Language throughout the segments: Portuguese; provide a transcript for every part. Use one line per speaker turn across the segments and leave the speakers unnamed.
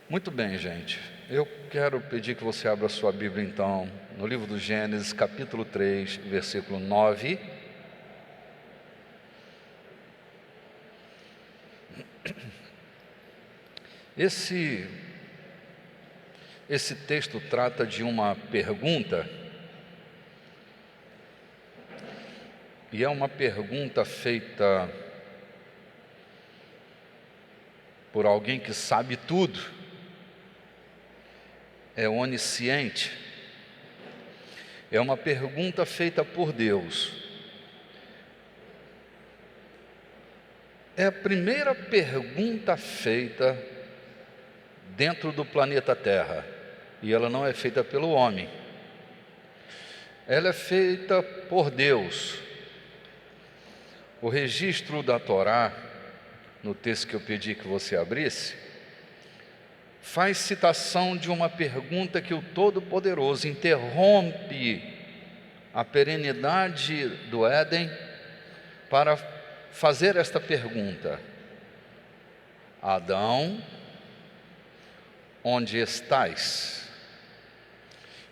Muito bem, gente. Eu quero pedir que você abra sua Bíblia, então, no livro do Gênesis, capítulo 3, versículo 9. Esse texto trata de uma pergunta, e é uma pergunta feita por alguém que sabe tudo, é onisciente. É uma pergunta feita por Deus. É a primeira pergunta feita dentro do planeta Terra, e ela não é feita pelo homem. Ela é feita por Deus. O registro da Torá, no texto que eu pedi que você abrisse, faz citação de uma pergunta que o Todo-Poderoso interrompe a perenidade do Éden para fazer esta pergunta: Adão, onde estás?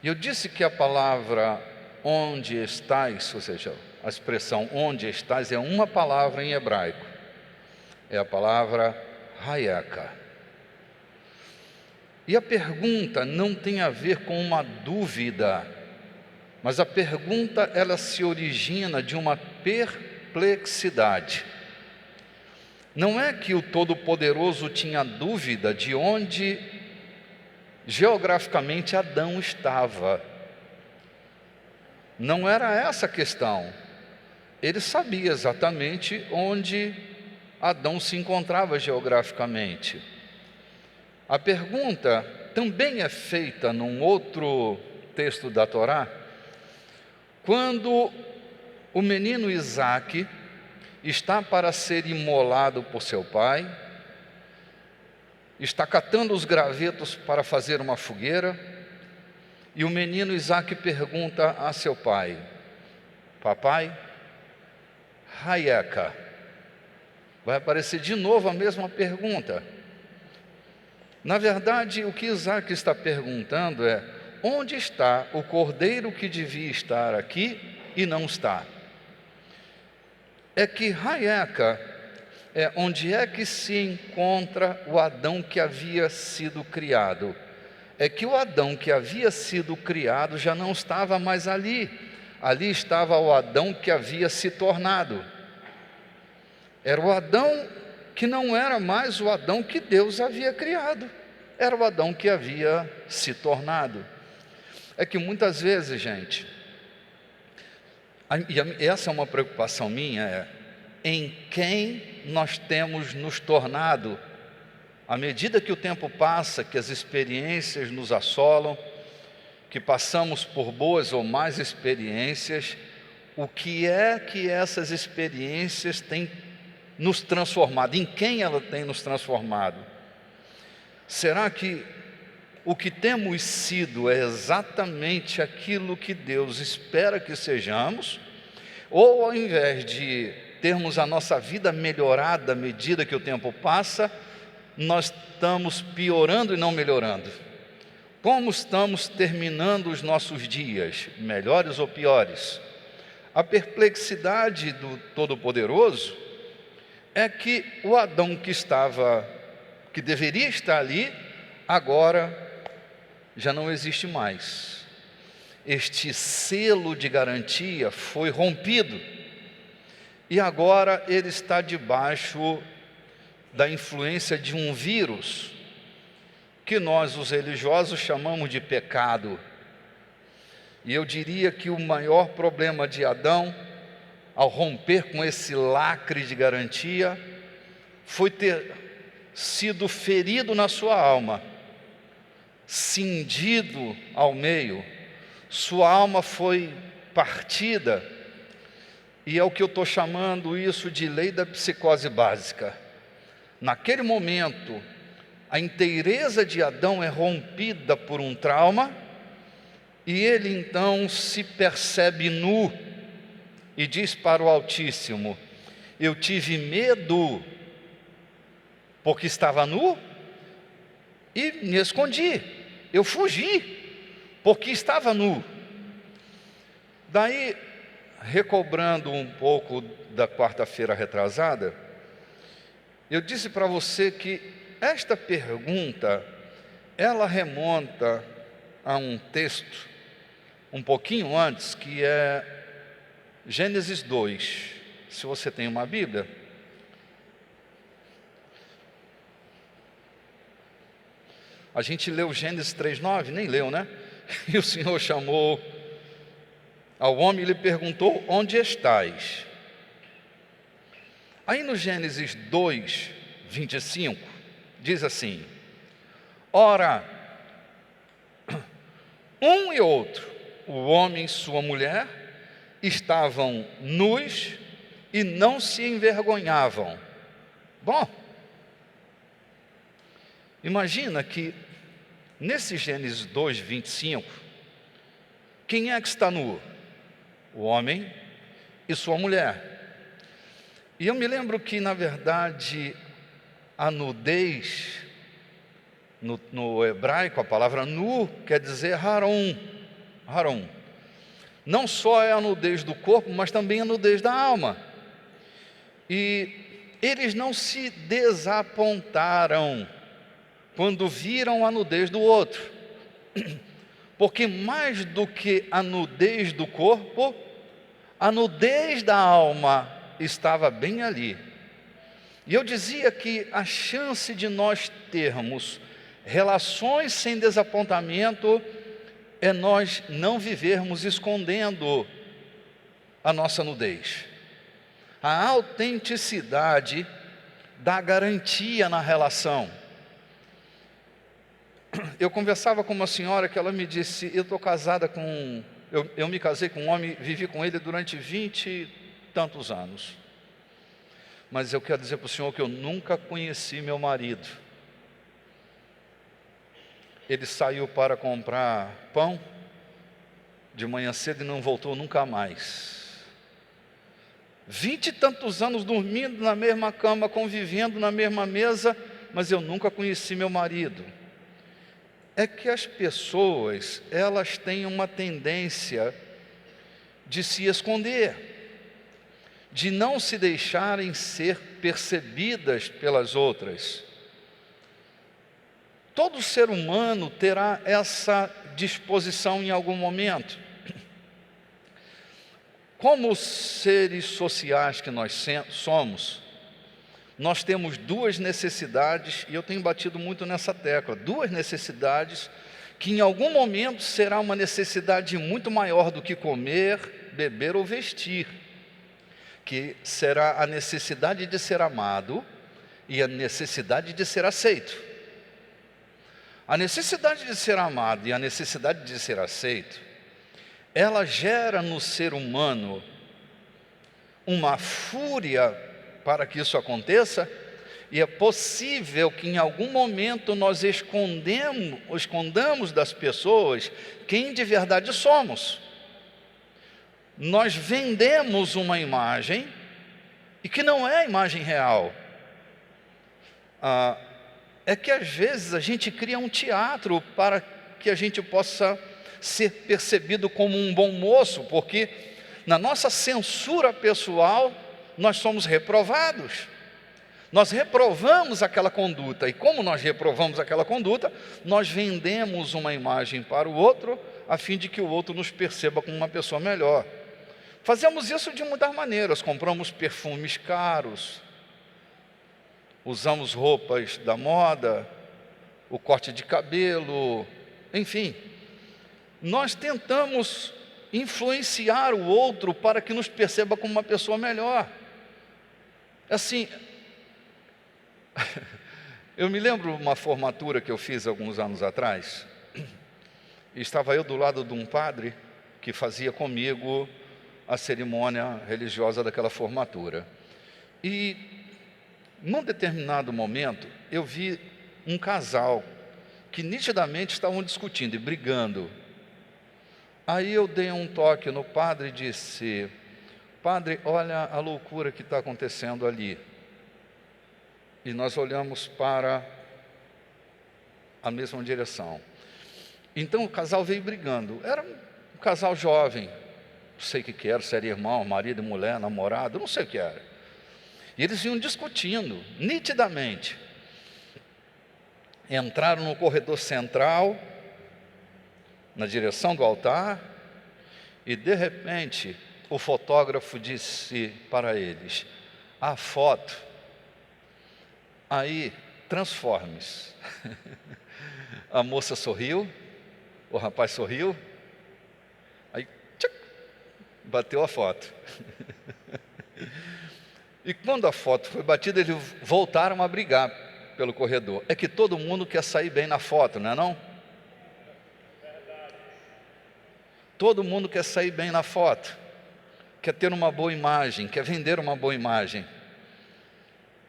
E eu disse que a palavra onde estás, ou seja, a expressão onde estás é uma palavra em hebraico, é a palavra hayaka. E a pergunta não tem a ver com uma dúvida, mas a pergunta ela se origina de uma perplexidade. Não é que o Todo-Poderoso tinha dúvida de onde geograficamente Adão estava. Não era essa a questão. Ele sabia exatamente onde Adão se encontrava geograficamente. A pergunta também é feita num outro texto da Torá, quando o menino Isaque está para ser imolado por seu pai, está catando os gravetos para fazer uma fogueira, e o menino Isaque pergunta a seu pai: papai, hayaka? Vai aparecer de novo a mesma pergunta. Na verdade, o que Isaque está perguntando é: onde está o cordeiro que devia estar aqui e não está? É que hayaka é onde é que se encontra o Adão que havia sido criado. É que o Adão que havia sido criado já não estava mais ali. Ali estava o Adão que havia se tornado. Era o Adão que não era mais o Adão que Deus havia criado. Era o Adão que havia se tornado. É que muitas vezes, gente, e essa é uma preocupação minha, em quem nós temos nos tornado. À medida que o tempo passa, que as experiências nos assolam, que passamos por boas ou más experiências, o que é que essas experiências têm nos transformado? Em quem ela tem nos transformado? Será que o que temos sido é exatamente aquilo que Deus espera que sejamos? Ou ao invés de termos a nossa vida melhorada à medida que o tempo passa, nós estamos piorando e não melhorando? Como estamos terminando os nossos dias, melhores ou piores? A perplexidade do Todo-Poderoso é que o Adão que deveria estar ali, agora já não existe mais. Este selo de garantia foi rompido, e agora ele está debaixo da influência de um vírus, que nós, os religiosos, chamamos de pecado. E eu diria que o maior problema de Adão, ao romper com esse lacre de garantia, foi ter sido ferido na sua alma, cindido ao meio, sua alma foi partida, e é o que eu estou chamando isso de lei da psicose básica. Naquele momento, a inteireza de Adão é rompida por um trauma, e ele então se percebe nu, e diz para o Altíssimo: eu tive medo porque estava nu, e me escondi, eu fugi, porque estava nu. Daí, recobrando um pouco da quarta-feira retrasada, eu disse para você que esta pergunta, ela remonta a um texto um pouquinho antes, que é Gênesis 2. Se você tem uma Bíblia, a gente leu Gênesis 3:9, nem leu, né? E o Senhor chamou ao homem e lhe perguntou: onde estás? Aí no Gênesis 2:25, diz assim: ora, um e outro, o homem e sua mulher, estavam nus e não se envergonhavam. Bom, imagina que nesse Gênesis 2:25, quem é que está nu? O homem e sua mulher. E eu me lembro que, na verdade, a nudez, no hebraico, a palavra nu quer dizer haron. Haron. Não só é a nudez do corpo, mas também a nudez da alma. E eles não se desapontaram quando viram a nudez do outro, porque mais do que a nudez do corpo, a nudez da alma estava bem ali. E eu dizia que a chance de nós termos relações sem desapontamento é nós não vivermos escondendo a nossa nudez. A autenticidade dá garantia na relação. Eu conversava com uma senhora que ela me disse: eu estou casada com... Eu me casei com um homem, vivi com ele durante 20 e tantos anos. Mas eu quero dizer para o senhor que eu nunca conheci meu marido. Ele saiu para comprar pão de manhã cedo e não voltou nunca mais. 20 e tantos anos dormindo na mesma cama, convivendo na mesma mesa, mas eu nunca conheci meu marido. É que as pessoas, elas têm uma tendência de se esconder, de não se deixarem ser percebidas pelas outras. Todo ser humano terá essa disposição em algum momento. Como seres sociais que nós somos, nós temos duas necessidades, e eu tenho batido muito nessa tecla, duas necessidades que em algum momento será uma necessidade muito maior do que comer, beber ou vestir, que será a necessidade de ser amado e a necessidade de ser aceito. A necessidade de ser amado e a necessidade de ser aceito, ela gera no ser humano uma fúria para que isso aconteça, e é possível que em algum momento nós escondamos das pessoas quem de verdade somos. Nós vendemos uma imagem e que não é a imagem real. É que às vezes a gente cria um teatro para que a gente possa ser percebido como um bom moço, porque na nossa censura pessoal nós somos reprovados. Nós reprovamos aquela conduta, e como nós reprovamos aquela conduta, nós vendemos uma imagem para o outro, a fim de que o outro nos perceba como uma pessoa melhor. Fazemos isso de muitas maneiras: compramos perfumes caros, usamos roupas da moda, o corte de cabelo, enfim. Nós tentamos influenciar o outro para que nos perceba como uma pessoa melhor. Assim, eu me lembro uma formatura que eu fiz alguns anos atrás. Estava eu do lado de um padre que fazia comigo a cerimônia religiosa daquela formatura. E num determinado momento eu vi um casal que nitidamente estavam discutindo e brigando. Aí eu dei um toque no padre e disse: padre, olha a loucura que está acontecendo ali. E nós olhamos para a mesma direção. Então o casal veio brigando. Era um casal jovem, não sei o que era, se era irmão, marido e mulher, namorado, não sei o que era. E eles iam discutindo, nitidamente. Entraram no corredor central, na direção do altar, e de repente o fotógrafo disse para eles: a foto aí, transforme-se. A moça sorriu, o rapaz sorriu, aí tchac, bateu a foto. E quando a foto foi batida, eles voltaram a brigar pelo corredor. É que todo mundo quer sair bem na foto, não é não? Todo mundo quer sair bem na foto, quer ter uma boa imagem, quer vender uma boa imagem.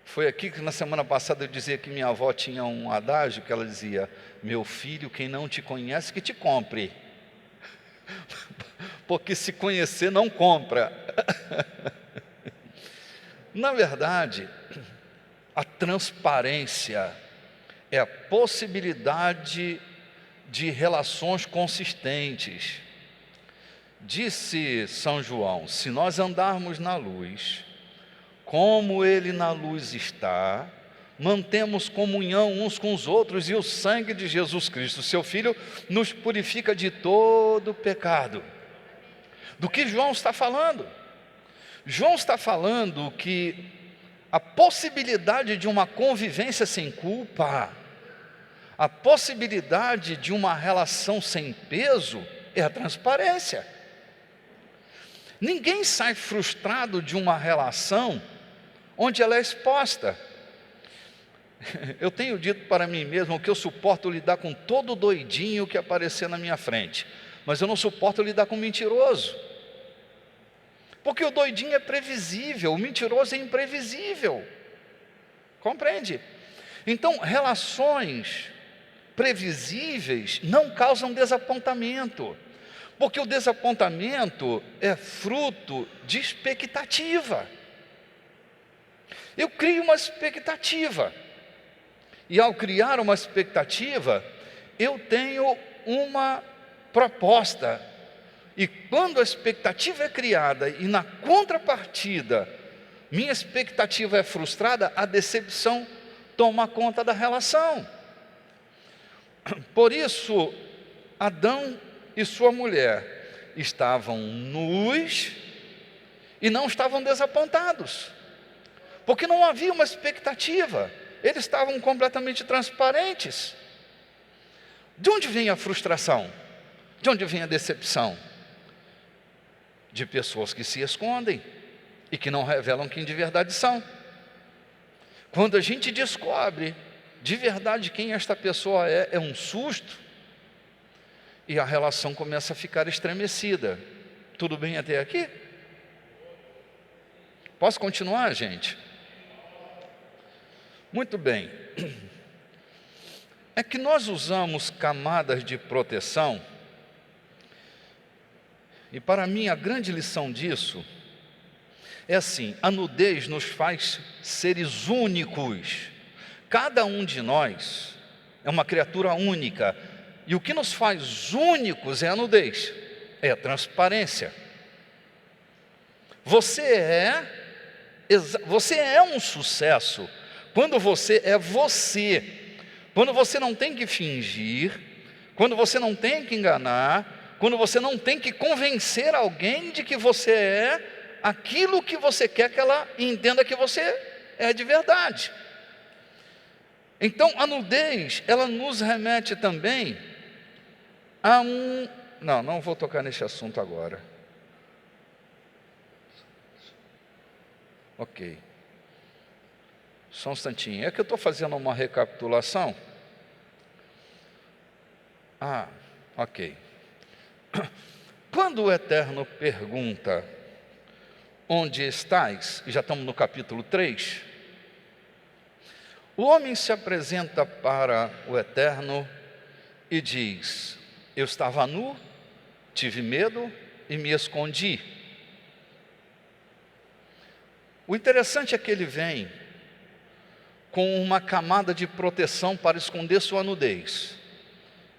Foi aqui que na semana passada eu dizia que minha avó tinha um adágio que ela dizia: meu filho, quem não te conhece que te compre, porque se conhecer não compra. Na verdade, a transparência é a possibilidade de relações consistentes. Disse São João: se nós andarmos na luz, como Ele na luz está, mantemos comunhão uns com os outros, e o sangue de Jesus Cristo, seu Filho, nos purifica de todo pecado. Do que João está falando? João está falando que a possibilidade de uma convivência sem culpa, a possibilidade de uma relação sem peso, é a transparência. Ninguém sai frustrado de uma relação onde ela é exposta. Eu tenho dito para mim mesmo que eu suporto lidar com todo doidinho que aparecer na minha frente, mas eu não suporto lidar com mentiroso, porque o doidinho é previsível, o mentiroso é imprevisível, compreende? Então, relações previsíveis não causam desapontamento, porque o desapontamento é fruto de expectativa. Eu crio uma expectativa, e ao criar uma expectativa, eu tenho uma proposta, e quando a expectativa é criada, e na contrapartida, minha expectativa é frustrada, a decepção toma conta da relação. Por isso, Adão e sua mulher estavam nus e não estavam desapontados, porque não havia uma expectativa, eles estavam completamente transparentes. De onde vem a frustração? De onde vem a decepção? De pessoas que se escondem e que não revelam quem de verdade são. Quando a gente descobre de verdade quem esta pessoa é um susto, e a relação começa a ficar estremecida. Tudo bem até aqui? Posso continuar, gente? Muito bem. É que nós usamos camadas de proteção, e para mim a grande lição disso é assim: a nudez nos faz seres únicos. Cada um de nós é uma criatura única, e o que nos faz únicos é a nudez, é a transparência. Você é um sucesso quando você é você, quando você não tem que fingir, quando você não tem que enganar, quando você não tem que convencer alguém de que você é aquilo que você quer que ela entenda que você é de verdade. Então a nudez, ela nos remete também a não vou tocar nesse assunto agora. Ok. Só um instantinho. É que eu estou fazendo uma recapitulação. Ok. Quando o Eterno pergunta: onde estais? E já estamos no capítulo 3. O homem se apresenta para o Eterno e diz: eu estava nu, tive medo e me escondi. O interessante é que ele vem com uma camada de proteção para esconder sua nudez.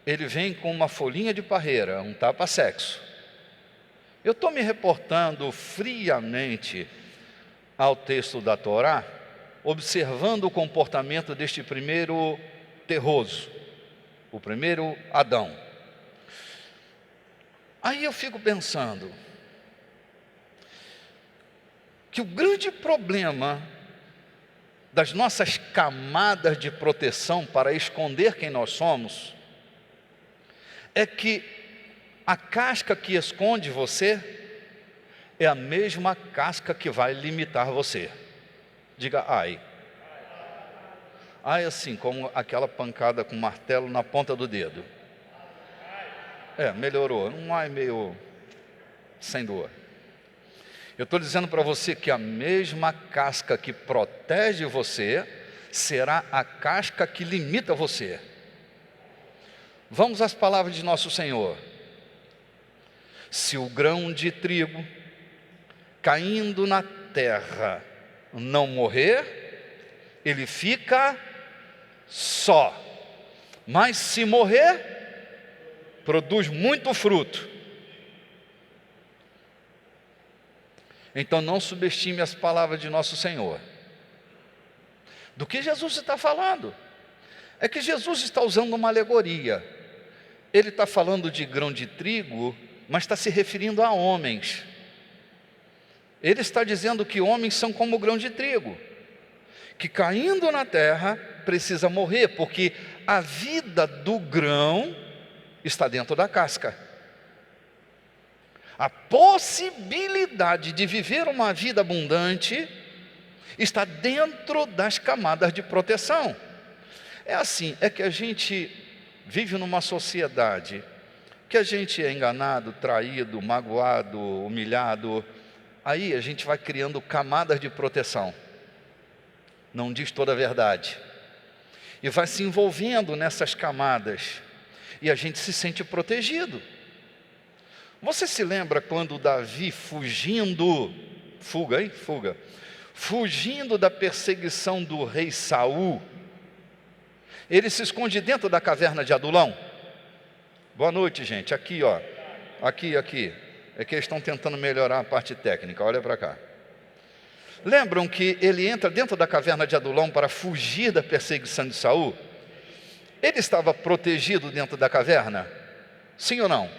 Ele vem com uma folhinha de parreira, um tapa-sexo. Eu estou me reportando friamente ao texto da Torá, observando o comportamento deste primeiro terroso, o primeiro Adão. Aí eu fico pensando que o grande problema das nossas camadas de proteção para esconder quem nós somos é que a casca que esconde você é a mesma casca que vai limitar você. Diga ai. Ai assim, como aquela pancada com martelo na ponta do dedo. Melhorou. Um ai meio sem dor. Eu estou dizendo para você que a mesma casca que protege você será a casca que limita você. Vamos às palavras de nosso Senhor. Se o grão de trigo caindo na terra não morrer, ele fica só. Mas se morrer, produz muito fruto. Então não subestime as palavras de nosso Senhor. Do que Jesus está falando? É que Jesus está usando uma alegoria. Ele está falando de grão de trigo, mas está se referindo a homens. Ele está dizendo que homens são como o grão de trigo, que caindo na terra precisa morrer, porque a vida do grão está dentro da casca. A possibilidade de viver uma vida abundante está dentro das camadas de proteção. É assim, é que a gente vive numa sociedade que a gente é enganado, traído, magoado, humilhado. Aí a gente vai criando camadas de proteção. Não diz toda a verdade. E vai se envolvendo nessas camadas. E a gente se sente protegido. Você se lembra quando Davi fugindo da perseguição do rei Saul, ele se esconde dentro da caverna de Adulão? Boa noite, gente, aqui ó, aqui, é que eles estão tentando melhorar a parte técnica, olha para cá. Lembram que ele entra dentro da caverna de Adulão para fugir da perseguição de Saul? Ele estava protegido dentro da caverna? Sim ou não?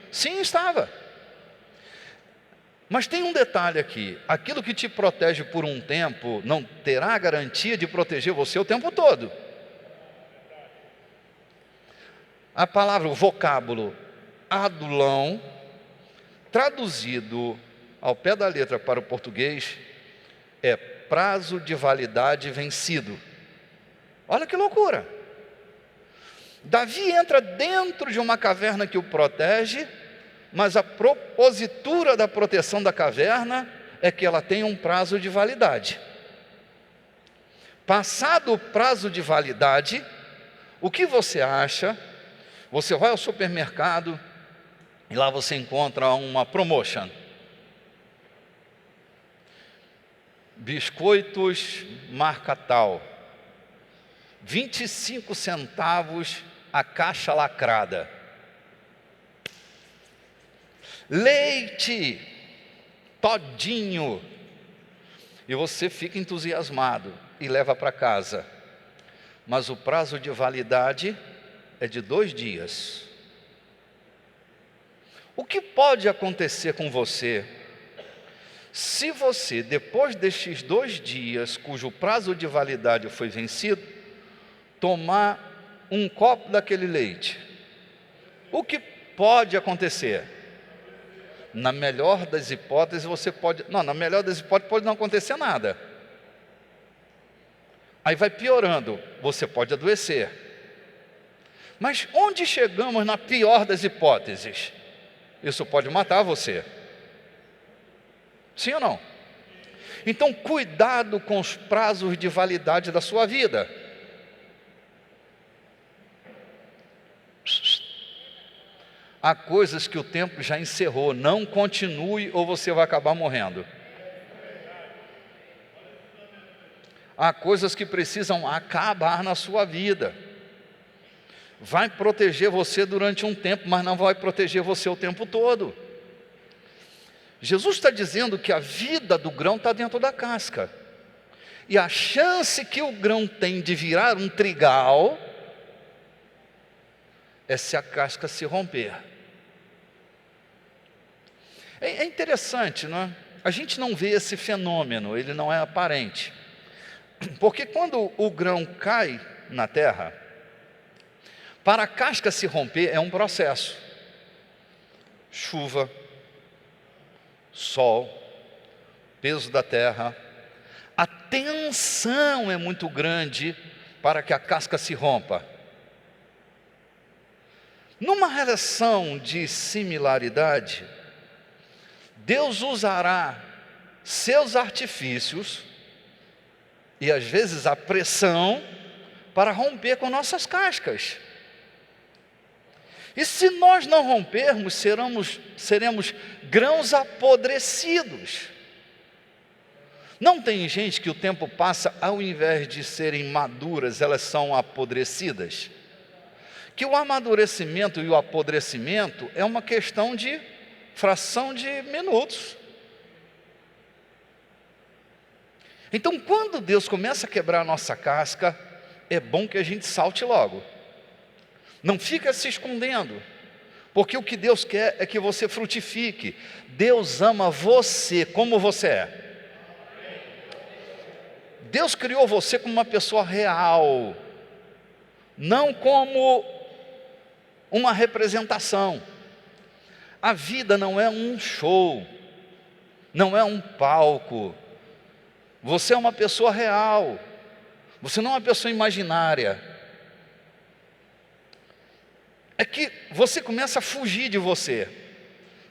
Sim, estava. Mas tem um detalhe aqui: aquilo que te protege por um tempo não terá a garantia de proteger você o tempo todo. A palavra, o vocábulo adulão, traduzido ao pé da letra para o português, é prazo de validade vencido. Olha que loucura! Davi entra dentro de uma caverna que o protege, mas a propositura da proteção da caverna é que ela tem um prazo de validade. Passado o prazo de validade, o que você acha? Você vai ao supermercado e lá você encontra uma promotion. Biscoitos marca tal, 25 centavos a caixa lacrada. Leite todinho. E você fica entusiasmado e leva para casa. Mas o prazo de validade é de 2 dias. O que pode acontecer com você se você, depois destes 2 dias, cujo prazo de validade foi vencido, tomar um copo daquele leite? O que pode acontecer? Na melhor das hipóteses, na melhor das hipóteses pode não acontecer nada. Aí vai piorando, você pode adoecer. Mas onde chegamos na pior das hipóteses? Isso pode matar você. Sim ou não? Então, cuidado com os prazos de validade da sua vida. Há coisas que o tempo já encerrou. Não continue ou você vai acabar morrendo. Há coisas que precisam acabar na sua vida. Vai proteger você durante um tempo, mas não vai proteger você o tempo todo. Jesus está dizendo que a vida do grão está dentro da casca. E a chance que o grão tem de virar um trigal é se a casca se romper. É interessante, não é? A gente não vê esse fenômeno, ele não é aparente. Porque quando o grão cai na terra, para a casca se romper é um processo. Chuva, sol, peso da terra. A tensão é muito grande para que a casca se rompa. Numa relação de similaridade, Deus usará seus artifícios e às vezes a pressão para romper com nossas cascas. E se nós não rompermos, seremos grãos apodrecidos. Não tem gente que o tempo passa, ao invés de serem maduras, elas são apodrecidas? Que o amadurecimento e o apodrecimento é uma questão de fração de minutos. Então, quando Deus começa a quebrar a nossa casca, é bom que a gente salte logo. Não fica se escondendo, porque o que Deus quer é que você frutifique. Deus ama você como você é. Deus criou você como uma pessoa real, não como uma representação. A vida não é um show, não é um palco. Você é uma pessoa real, você não é uma pessoa imaginária. É que você começa a fugir de você.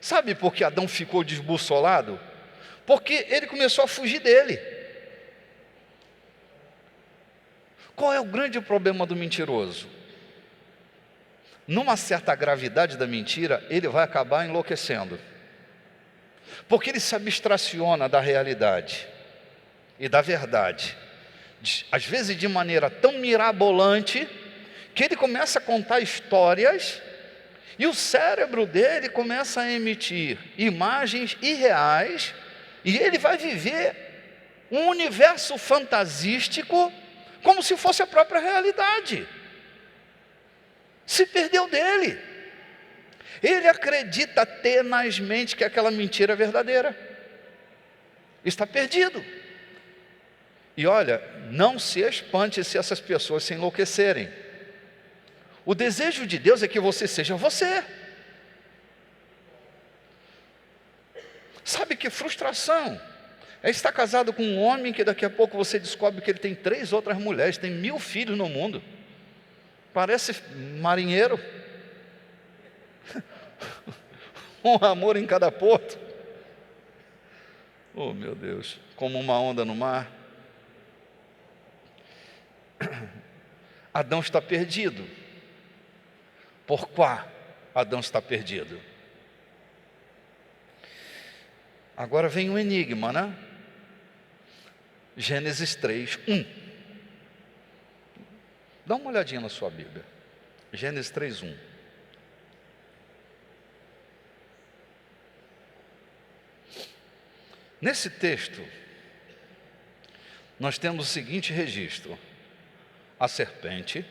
Sabe por que Adão ficou desbussolado? Porque ele começou a fugir dele. Qual é o grande problema do mentiroso? Numa certa gravidade da mentira, ele vai acabar enlouquecendo. Porque ele se abstraciona da realidade e da verdade. Às vezes de maneira tão mirabolante, que ele começa a contar histórias, e o cérebro dele começa a emitir imagens irreais, e ele vai viver um universo fantasístico, como se fosse a própria realidade. Se perdeu dele. Ele acredita tenazmente que aquela mentira é verdadeira. Está perdido. E olha, não se espante se essas pessoas se enlouquecerem. O desejo de Deus é que você seja você. Sabe que frustração é estar casado com um homem que daqui a pouco você descobre que ele tem 3 outras mulheres, tem 1000 filhos no mundo. Parece marinheiro. Um amor em cada porto. Oh, meu Deus, como uma onda no mar. Adão está perdido. Por quá Adão está perdido? Agora vem um enigma, né? Gênesis 3:1. Dá uma olhadinha na sua Bíblia. Gênesis 3:1. Nesse texto, nós temos o seguinte registro: a serpente,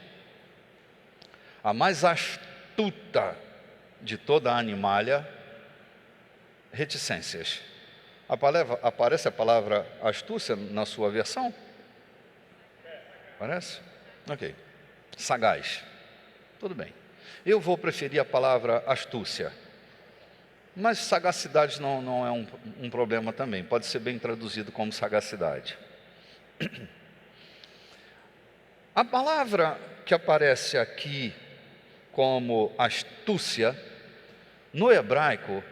a mais astuta de toda a animalha, reticências. Aparece a palavra astúcia na sua versão? Parece? Ok. Sagaz. Tudo bem. Eu vou preferir a palavra astúcia. Mas sagacidade não é um problema também. Pode ser bem traduzido como sagacidade. A palavra que aparece aqui como astúcia, no hebraico,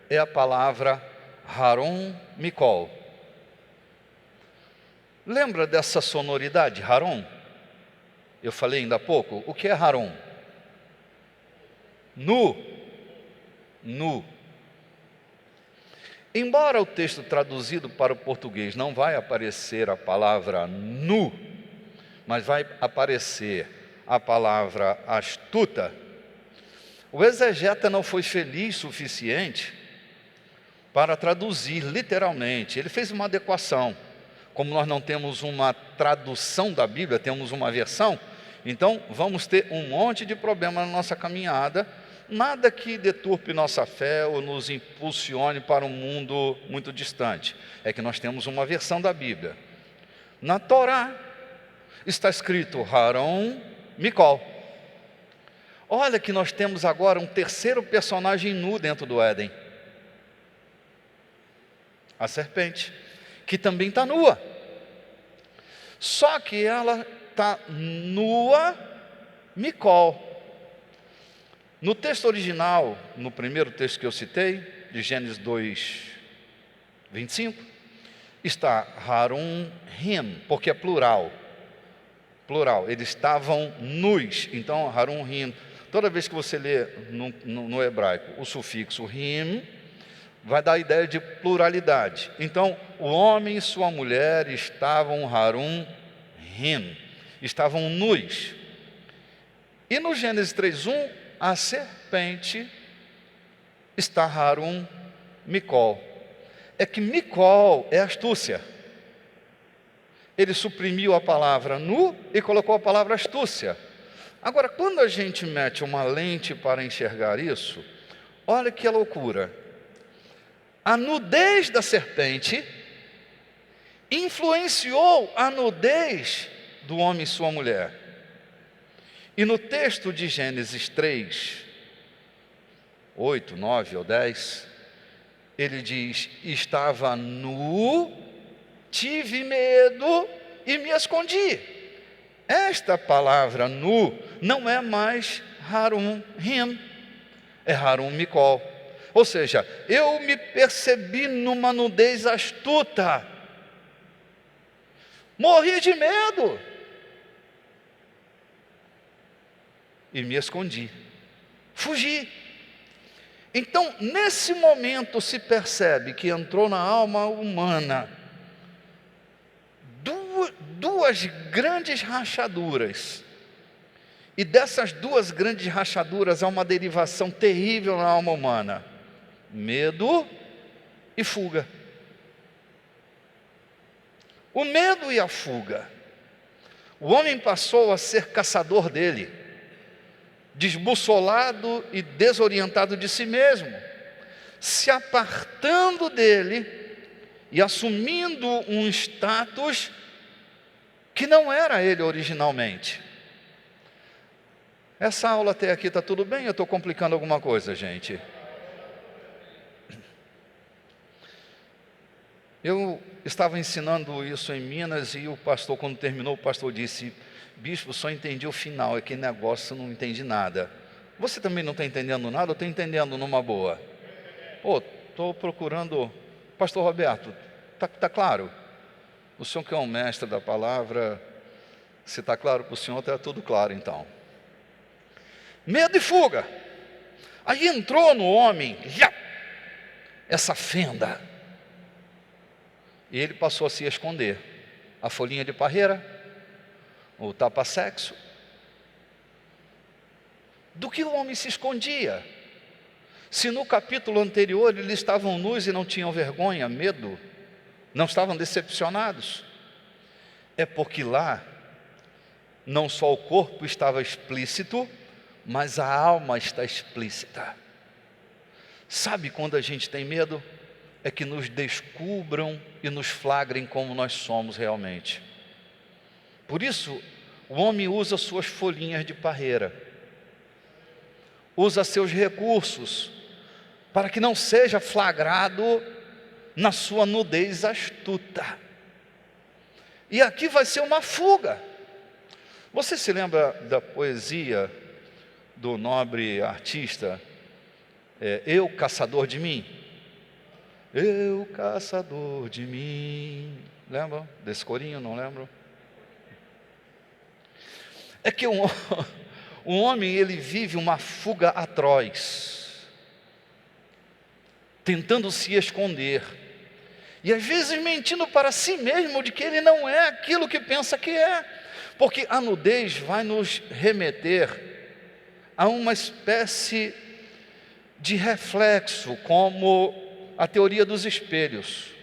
é a palavra Haron Mikol. Lembra dessa sonoridade, Haron? Eu falei ainda há pouco. O que é Haron? Nu. Embora o texto traduzido para o português não vai aparecer a palavra nu, mas vai aparecer a palavra astuta, o exegeta não foi feliz o suficiente para traduzir literalmente. Ele fez uma adequação. Como nós não temos uma tradução da Bíblia, temos uma versão, então vamos ter um monte de problema na nossa caminhada. Nada que deturpe nossa fé ou nos impulsione para um mundo muito distante. É que nós temos uma versão da Bíblia. Na Torá está escrito Harão Micol. Olha que nós temos agora um terceiro personagem nu dentro do Éden. A serpente, que também está nua. Só que ela está nua Micol. No texto original, no primeiro texto que eu citei, de Gênesis 2, 25, está Harun Him, porque é plural. Plural, eles estavam nus. Então, Harun Him, toda vez que você lê no hebraico o sufixo Him, vai dar a ideia de pluralidade. Então, o homem e sua mulher estavam Harun Him, estavam nus. E no Gênesis 3:1, a serpente está Harun Micol. É que Micol é astúcia. Ele suprimiu a palavra nu e colocou a palavra astúcia. Agora, quando a gente mete uma lente para enxergar isso, olha que loucura. A nudez da serpente influenciou a nudez do homem e sua mulher. E no texto de Gênesis 3, 8, 9 ou 10, ele diz: estava nu, tive medo e me escondi. Esta palavra nu não é mais Harun Him, é Harun Micol. Ou seja, eu me percebi numa nudez astuta, morri de medo e me escondi, fugi. Então, nesse momento se percebe que entrou na alma humana duas grandes rachaduras. E dessas duas grandes rachaduras há uma derivação terrível na alma humana: medo e fuga. O medo e a fuga. O homem passou a ser caçador dele, desbussolado e desorientado de si mesmo, se apartando dele e assumindo um status que não era ele originalmente. Essa aula até aqui está tudo bem? Eu estou complicando alguma coisa, gente? Eu estava ensinando isso em Minas e o pastor, quando terminou, o pastor disse: bispo, só entendi o final, é que negócio não entendi nada. Você também não está entendendo nada? Eu estou entendendo numa boa. Estou procurando. Pastor Roberto, está claro? O senhor que é um mestre da palavra, se está claro para o senhor, está tudo claro então. Medo e fuga. Aí entrou no homem essa fenda, e ele passou a se esconder. A folhinha de parreira, o tapa-sexo. Do que o homem se escondia? Se no capítulo anterior eles estavam nus e não tinham vergonha, medo, não estavam decepcionados, é porque lá não só o corpo estava explícito, mas a alma está explícita. Sabe quando a gente tem medo? É que nos descubram e nos flagrem como nós somos realmente. Por isso, o homem usa suas folhinhas de parreira, usa seus recursos, para que não seja flagrado na sua nudez astuta. E aqui vai ser uma fuga. Você se lembra da poesia do nobre artista, Eu, caçador de mim? Eu, caçador de mim. Lembram desse corinho? Não lembram? É que um homem, ele vive uma fuga atroz. tentando se esconder, e às vezes mentindo para si mesmo de que ele não é aquilo que pensa que é, porque a nudez vai nos remeter a uma espécie de reflexo, como a teoria dos espelhos.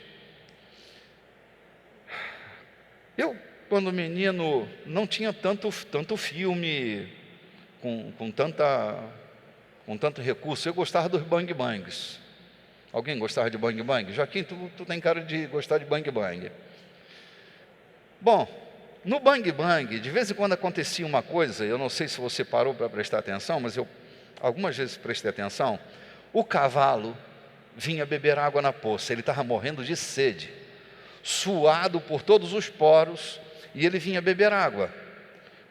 Eu, quando menino, não tinha tanto filme com tanto recurso. Eu gostava dos bang bangs. Alguém gostava de bang bang? Joaquim, tu tem cara de gostar de bang bang. Bom, no bang bang, de vez em quando acontecia uma coisa, eu não sei se você parou para prestar atenção, mas eu algumas vezes prestei atenção. O cavalo vinha beber água na poça, ele estava morrendo de sede, suado por todos os poros, e ele vinha beber água.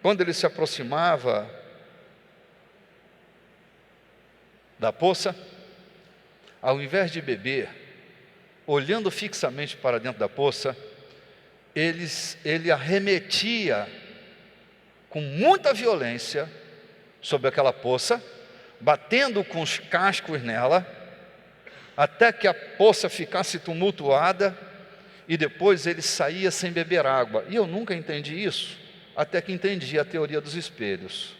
Quando ele se aproximava da poça, ao invés de beber, olhando fixamente para dentro da poça, ele arremetia com muita violência sobre aquela poça, batendo com os cascos nela, até que a poça ficasse tumultuada, e depois ele saía sem beber água. E eu nunca entendi isso, até que entendi a teoria dos espelhos.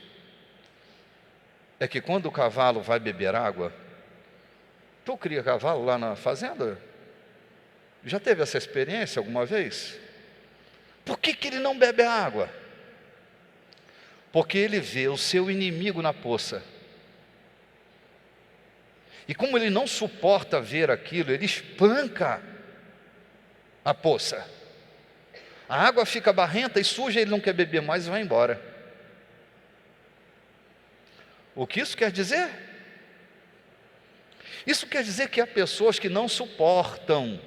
É que quando o cavalo vai beber água, tu cria cavalo lá na fazenda? Já teve essa experiência alguma vez? Por que ele não bebe a água? Porque ele vê o seu inimigo na poça. E como ele não suporta ver aquilo, ele espanca a poça. A água fica barrenta e suja, ele não quer beber mais e vai embora. O que isso quer dizer? Isso quer dizer que há pessoas que não suportam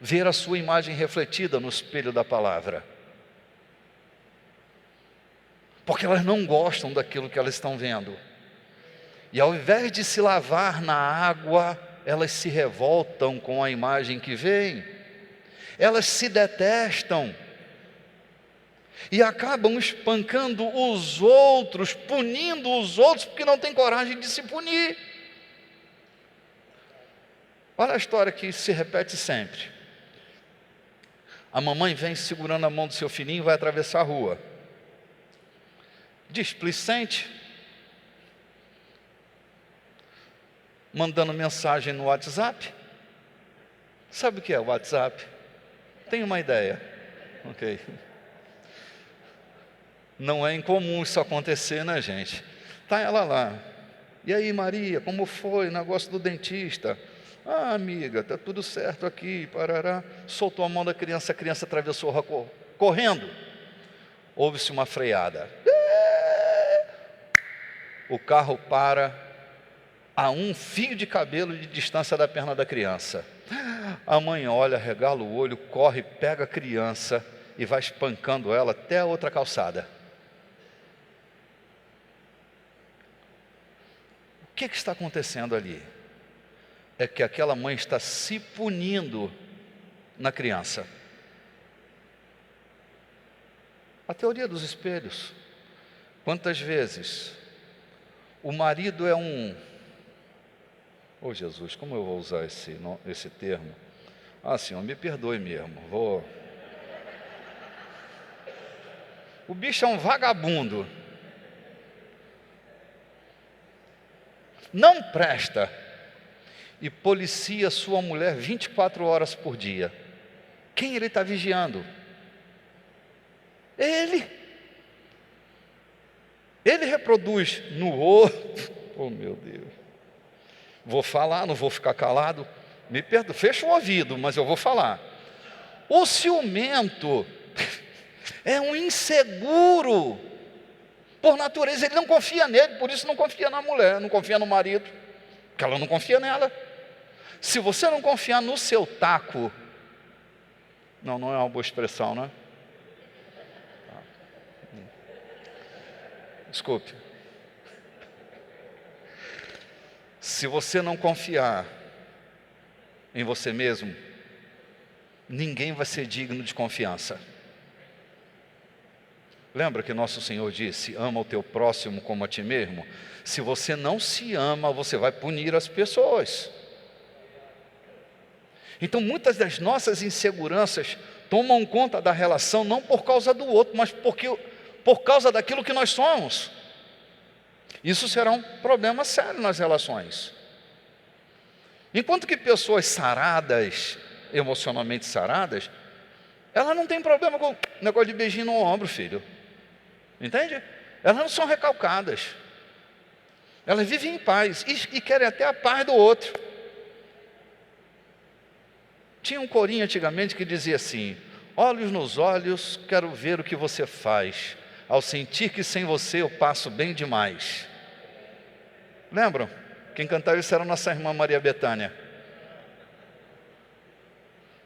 ver a sua imagem refletida no espelho da palavra, porque elas não gostam daquilo que elas estão vendo, e ao invés de se lavar na água, elas se revoltam com a imagem que veem, elas se detestam, e acabam espancando os outros, punindo os outros, porque não tem coragem de se punir. Olha a história que se repete sempre. A mamãe vem segurando a mão do seu filhinho e vai atravessar a rua. Displicente, mandando mensagem no WhatsApp. Sabe o que é o WhatsApp? Tem uma ideia? Ok. Não é incomum isso acontecer, né, gente? Está ela lá. E aí, Maria, como foi o negócio do dentista? Ah, amiga, está tudo certo aqui, parará. Soltou a mão da criança, a criança atravessou a rua correndo. Houve-se uma freada. O carro para a um fio de cabelo de distância da perna da criança. A mãe olha, regala o olho, corre, pega a criança e vai espancando ela até a outra calçada. O que está acontecendo ali? É que aquela mãe está se punindo na criança. A teoria dos espelhos. Quantas vezes o marido é Oh Jesus, como eu vou usar esse termo? Ah, Senhor, me perdoe mesmo. O bicho é um vagabundo. Não presta. E policia sua mulher 24 horas por dia. Quem ele está vigiando? Ele. Ele reproduz no outro. Oh meu Deus. Vou falar, não vou ficar calado. Me perdoa, fecha o ouvido, mas eu vou falar. O ciumento é um inseguro. Por natureza, ele não confia nele, por isso não confia na mulher, não confia no marido, porque ela não confia nela. Se você não confiar no seu taco, não é uma boa expressão, né? Desculpe. Se você não confiar em você mesmo, ninguém vai ser digno de confiança. Lembra que nosso Senhor disse: ama o teu próximo como a ti mesmo? Se você não se ama, você vai punir as pessoas. Então muitas das nossas inseguranças tomam conta da relação, não por causa do outro, mas por causa daquilo que nós somos. Isso será um problema sério nas relações. Enquanto que pessoas saradas, emocionalmente saradas, elas não têm problema com o negócio de beijinho no ombro, filho. Entende? Elas não são recalcadas. Elas vivem em paz e querem até a paz do outro. Tinha um corinho antigamente que dizia assim: olhos nos olhos, quero ver o que você faz, ao sentir que sem você eu passo bem demais. Lembram? Quem cantava isso era nossa irmã Maria Bethânia.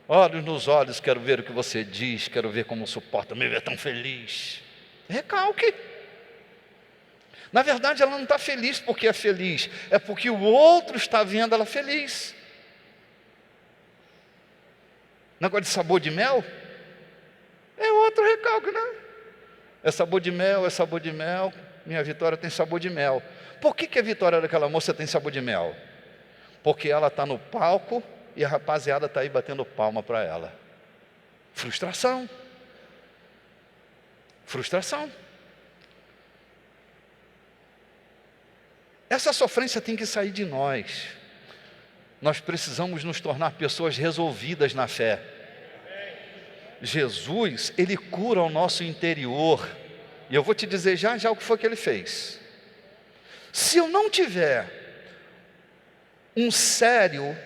Olhos nos olhos, quero ver o que você diz, quero ver como suporta, me ver tão feliz. Recalque. Na verdade ela não está feliz porque é feliz, é porque o outro está vendo ela feliz. Negócio de sabor de mel é outro recalque, né? É sabor de mel, é sabor de mel. Minha Vitória tem sabor de mel. Por que a Vitória daquela moça tem sabor de mel? Porque ela está no palco e a rapaziada está aí batendo palma para ela. Frustração. Frustração. Essa sofrência tem que sair de nós. Nós precisamos nos tornar pessoas resolvidas na fé. Jesus, Ele cura o nosso interior. E eu vou te dizer já o que foi que Ele fez. Se eu não tiver um sério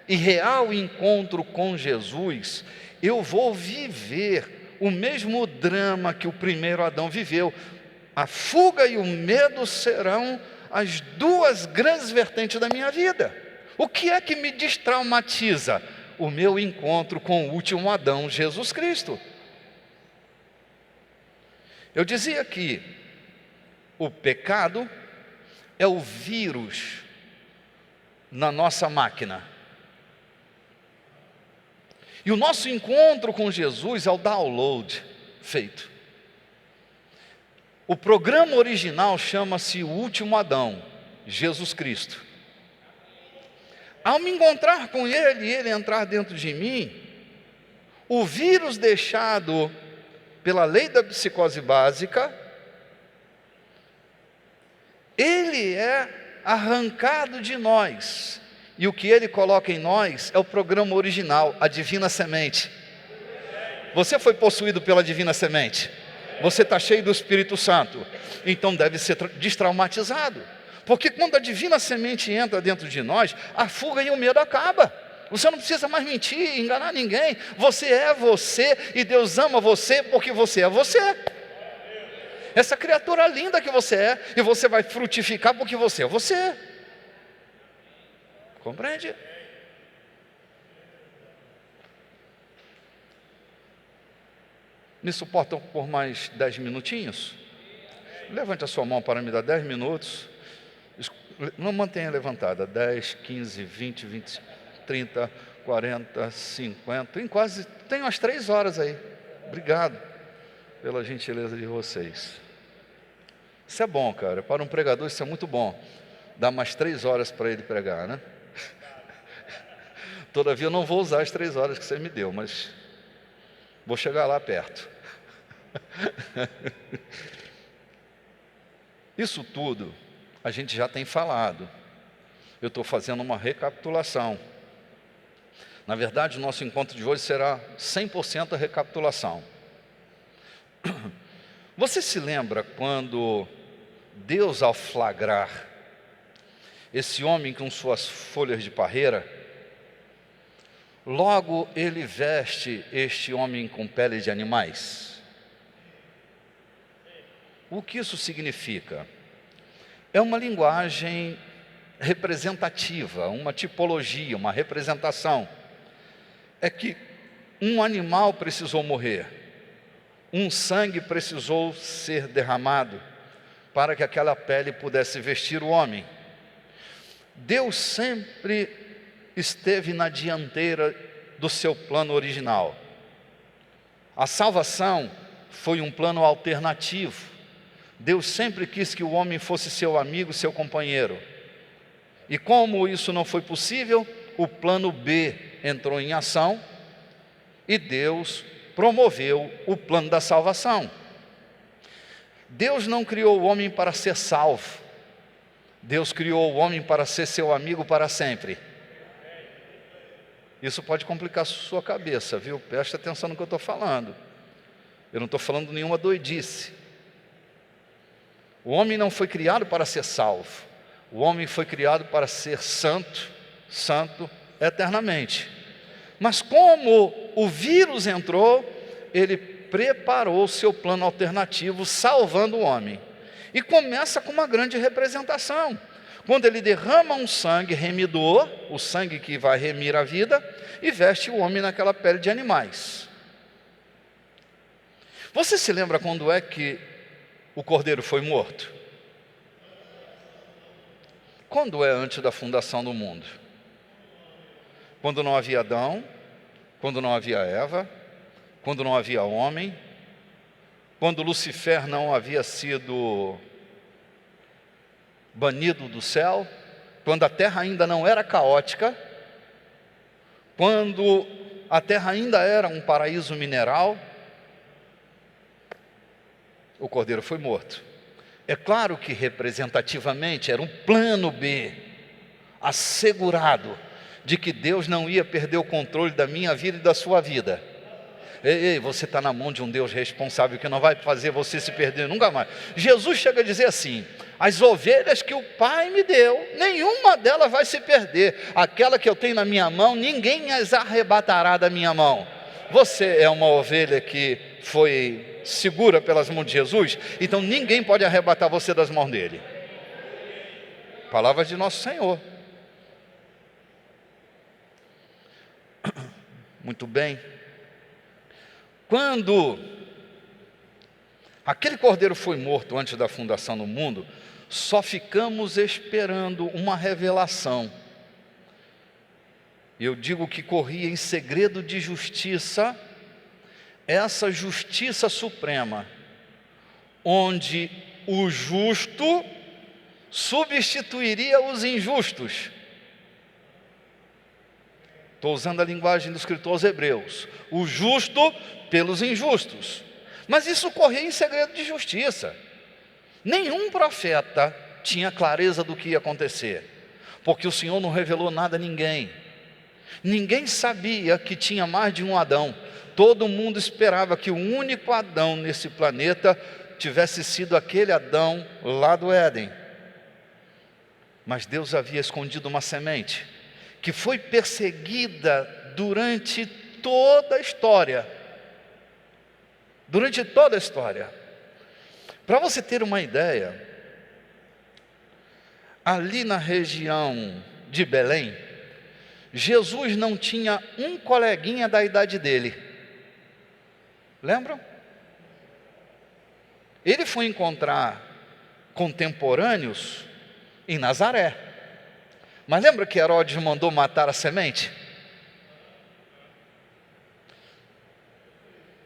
e real encontro com Jesus, eu vou viver o mesmo drama que o primeiro Adão viveu. A fuga e o medo serão as duas grandes vertentes da minha vida. O que é que me destraumatiza? O meu encontro com o último Adão, Jesus Cristo. Eu dizia que o pecado é o vírus na nossa máquina. E o nosso encontro com Jesus é o download feito. O programa original chama-se o último Adão, Jesus Cristo. Ao me encontrar com Ele e Ele entrar dentro de mim, o vírus deixado pela lei da psicose básica, ele é arrancado de nós. E o que Ele coloca em nós é o programa original, a divina semente. Você foi possuído pela divina semente. Você está cheio do Espírito Santo. Então deve ser destraumatizado. Porque quando a divina semente entra dentro de nós, a fuga e o medo acaba. Você não precisa mais mentir, enganar ninguém. Você é você e Deus ama você porque você é você. Essa criatura linda que você é, e você vai frutificar porque você é você. Compreende? Me suportam por mais 10 minutinhos? Levante a sua mão para me dar 10 minutos. Não mantenha levantada. 10, 15, 20, 25, 30, 40, 50. Tem umas 3 horas aí. Obrigado pela gentileza de vocês. Isso é bom, cara. Para um pregador isso é muito bom. Dá mais 3 horas para ele pregar, né? Todavia eu não vou usar as 3 horas que você me deu, mas vou chegar lá perto. Isso tudo a gente já tem falado. Eu estou fazendo uma recapitulação. Na verdade, o nosso encontro de hoje será 100% recapitulação. Você se lembra quando Deus, ao flagrar esse homem com suas folhas de parreira, logo ele veste este homem com pele de animais? O que isso significa? É uma linguagem representativa, uma tipologia, uma representação. É que um animal precisou morrer, um sangue precisou ser derramado para que aquela pele pudesse vestir o homem. Deus sempre esteve na dianteira do seu plano original. A salvação foi um plano alternativo. Deus sempre quis que o homem fosse seu amigo, seu companheiro. E como isso não foi possível, o plano B entrou em ação e Deus promoveu o plano da salvação. Deus não criou o homem para ser salvo. Deus criou o homem para ser seu amigo para sempre. Isso pode complicar a sua cabeça, viu? Preste atenção no que eu estou falando. Eu não estou falando nenhuma doidice. O homem não foi criado para ser salvo. O homem foi criado para ser santo, santo eternamente. Mas como o vírus entrou, ele preparou o seu plano alternativo, salvando o homem. E começa com uma grande representação. Quando ele derrama um sangue remidor, o sangue que vai remir a vida, e veste o homem naquela pele de animais. Você se lembra quando é que o cordeiro foi morto? Quando é antes da fundação do mundo? Quando não havia Adão, quando não havia Eva, quando não havia homem, quando Lucifer não havia sido banido do céu, quando a terra ainda não era caótica, quando a terra ainda era um paraíso mineral, o cordeiro foi morto. É claro que representativamente era um plano B, assegurado, de que Deus não ia perder o controle da minha vida e da sua vida. Ei, você está na mão de um Deus responsável que não vai fazer você se perder nunca mais. Jesus chega a dizer assim: as ovelhas que o Pai me deu, nenhuma delas vai se perder. Aquela que eu tenho na minha mão, ninguém as arrebatará da minha mão. Você é uma ovelha que foi segura pelas mãos de Jesus, então ninguém pode arrebatar você das mãos dele. Palavras de nosso Senhor. Muito bem. Quando aquele cordeiro foi morto antes da fundação do mundo, só ficamos esperando uma revelação. Eu digo que corria em segredo de justiça, essa justiça suprema, onde o justo substituiria os injustos. Estou usando a linguagem do escritor aos Hebreus. O justo pelos injustos. Mas isso corria em segredo de justiça. Nenhum profeta tinha clareza do que ia acontecer, porque o Senhor não revelou nada a ninguém. Ninguém sabia que tinha mais de um Adão. Todo mundo esperava que o único Adão nesse planeta tivesse sido aquele Adão lá do Éden. Mas Deus havia escondido uma semente que foi perseguida durante toda a história. Durante toda a história. Para você ter uma ideia, ali na região de Belém, Jesus não tinha um coleguinha da idade dele. Lembram? Ele foi encontrar contemporâneos em Nazaré. Mas lembra que Herodes mandou matar a semente?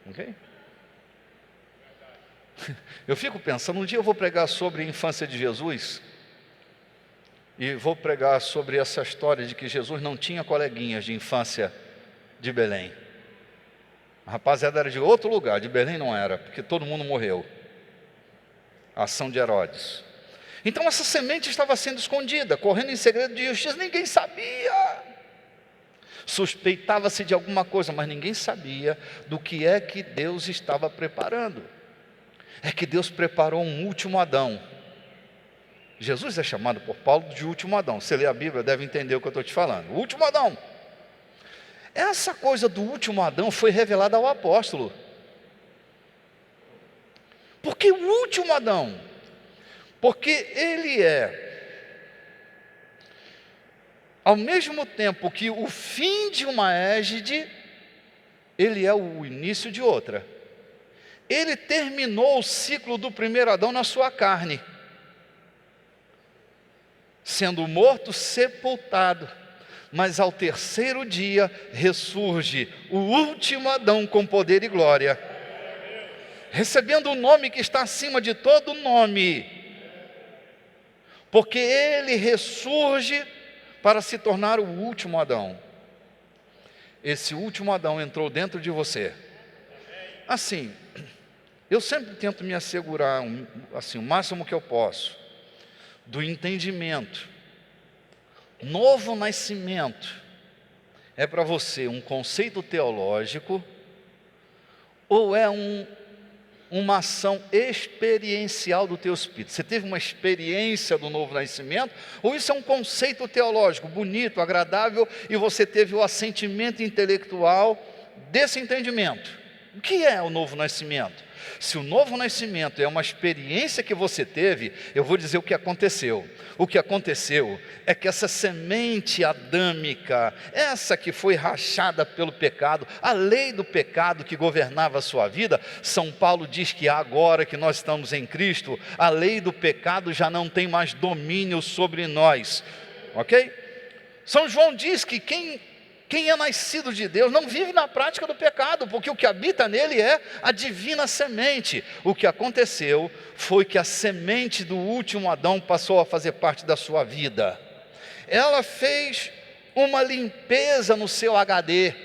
Ok? Eu fico pensando, um dia eu vou pregar sobre a infância de Jesus, e vou pregar sobre essa história de que Jesus não tinha coleguinhas de infância de Belém. A rapaziada era de outro lugar, de Belém não era, porque todo mundo morreu. A ação de Herodes. Então essa semente estava sendo escondida, correndo em segredo de justiça, ninguém sabia. Suspeitava-se de alguma coisa, mas ninguém sabia do que é que Deus estava preparando. É que Deus preparou um último Adão. Jesus é chamado por Paulo de último Adão. Você lê a Bíblia, deve entender o que eu estou te falando. O último Adão. Essa coisa do último Adão foi revelada ao apóstolo. Por que o último Adão? Porque ele é, ao mesmo tempo que o fim de uma égide, ele é o início de outra. Ele terminou o ciclo do primeiro Adão na sua carne, sendo morto, sepultado, mas ao terceiro dia ressurge o último Adão com poder e glória, recebendo o nome que está acima de todo nome, porque ele ressurge para se tornar o último Adão. Esse último Adão entrou dentro de você. Assim, eu sempre tento me assegurar, assim, o máximo que eu posso, do entendimento. Novo nascimento é para você um conceito teológico ou é uma ação experiencial do teu espírito? Você teve uma experiência do novo nascimento, ou isso é um conceito teológico, bonito, agradável, e você teve o assentimento intelectual desse entendimento? O que é o novo nascimento? Se o novo nascimento é uma experiência que você teve, eu vou dizer o que aconteceu. O que aconteceu é que essa semente adâmica, essa que foi rachada pelo pecado, a lei do pecado que governava a sua vida, São Paulo diz que agora que nós estamos em Cristo, a lei do pecado já não tem mais domínio sobre nós, ok? São João diz que quem é nascido de Deus não vive na prática do pecado, porque o que habita nele é a divina semente. O que aconteceu foi que a semente do último Adão passou a fazer parte da sua vida. Ela fez uma limpeza no seu HD.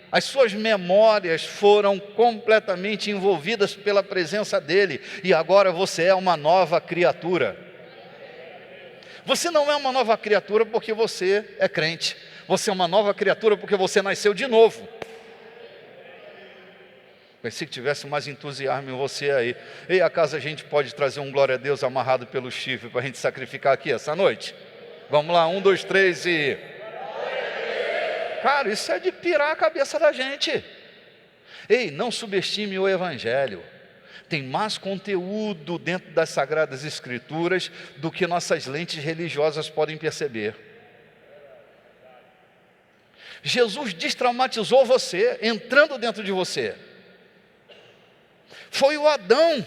As suas memórias foram completamente envolvidas pela presença dele, e agora você é uma nova criatura. Você não é uma nova criatura porque você é crente. Você é uma nova criatura porque você nasceu de novo. Pensei que tivesse mais entusiasmo em você aí. E acaso a gente pode trazer um glória a Deus amarrado pelo chifre para a gente sacrificar aqui essa noite? Vamos lá, 1, 2, 3 e... Cara, isso é de pirar a cabeça da gente. Ei, não subestime o Evangelho. Tem mais conteúdo dentro das Sagradas Escrituras do que nossas lentes religiosas podem perceber. Jesus destraumatizou você, entrando dentro de você. Foi o Adão.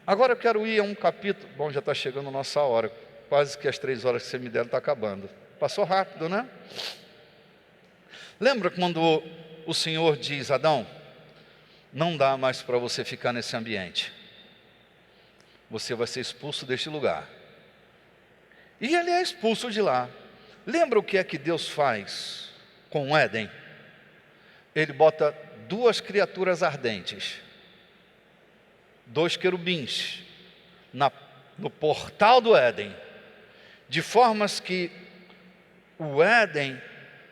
Agora eu quero ir a um capítulo. Bom, já está chegando a nossa hora. Quase que as 3 horas que você me deram está acabando. Passou rápido, né? Lembra quando o Senhor diz: Adão, não dá mais para você ficar nesse ambiente. Você vai ser expulso deste lugar. E ele é expulso de lá. Lembra o que é que Deus faz com o Éden? Ele bota 2 criaturas ardentes, 2 querubins, no portal do Éden, de formas que o Éden